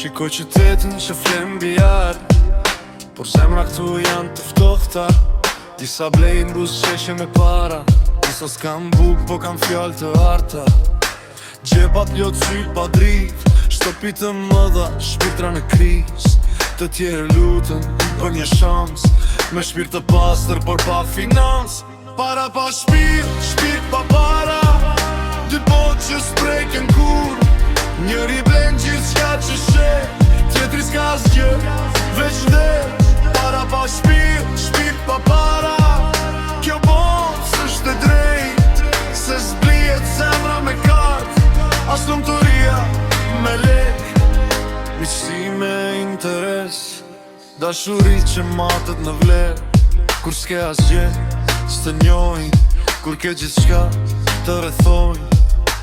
Shiko qytetin që flen bijar, por zemra këtu janë të ftohta. Disa blejnë buz qeshe me para, disa s'kam buk po kam fjall të arta. Gjepat ljot syt pa driv, shtopit të mëdha, shpirtra në kriz. Të tjerë lutën për një shans, me shpirt të pastër por pa finans. Para pa shpirt, shpirt pa para, dy botë që s'preken kur. Njëri blen gjithë qka që she, tjetri s'ka zgjë, veç veç. Para pa shpirt, shpirt pa para, kjo botë s'është e drejt, se s'blijet zemra me kart, as lumturia me lek. Miqësi me interes, dashuri që matet në vler. Kur s'ke asgjë, s'të njojnë, kur ke gjithë qka të rethojnë.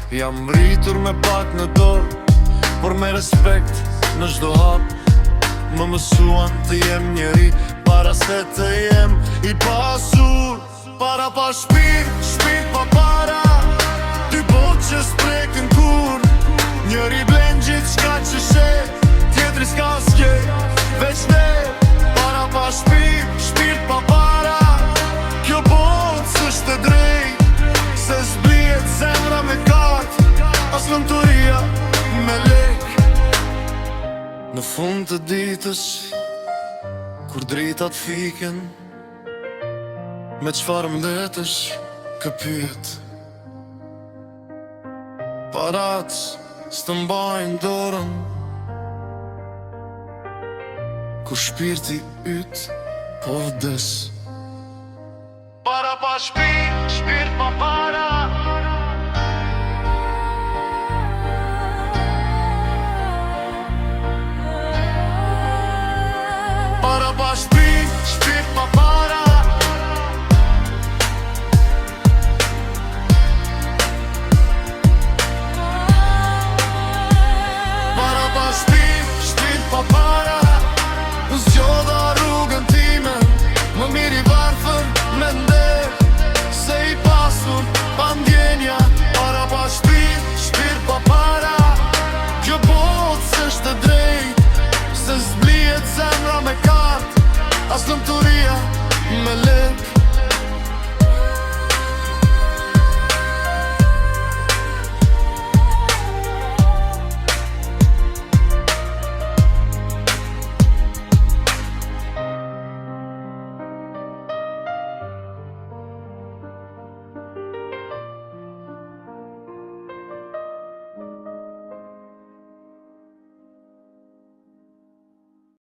Jam rritur me pak në dorë, por me respekt në çdo hap. Më mësuan të jem njeri, para se të jem i pasur. Para pa shpirt, shpirt pa para, dy botë që s'preken kur. Njëri blen gjithë qka që she, tjetri s'ka s'ke, veç ne. Para pa shpirt, shpirt pa para, kjo botë s'është e drejt, se s'blijet zemra me kart, as lumturia me lek. Në fund të ditës, kur dritat fiken, me qfar mbetësh këpyet. Parat s'të mbajnë dorën, kur shpirti yt po vdes. Para pa shpirt, shpirt pa para,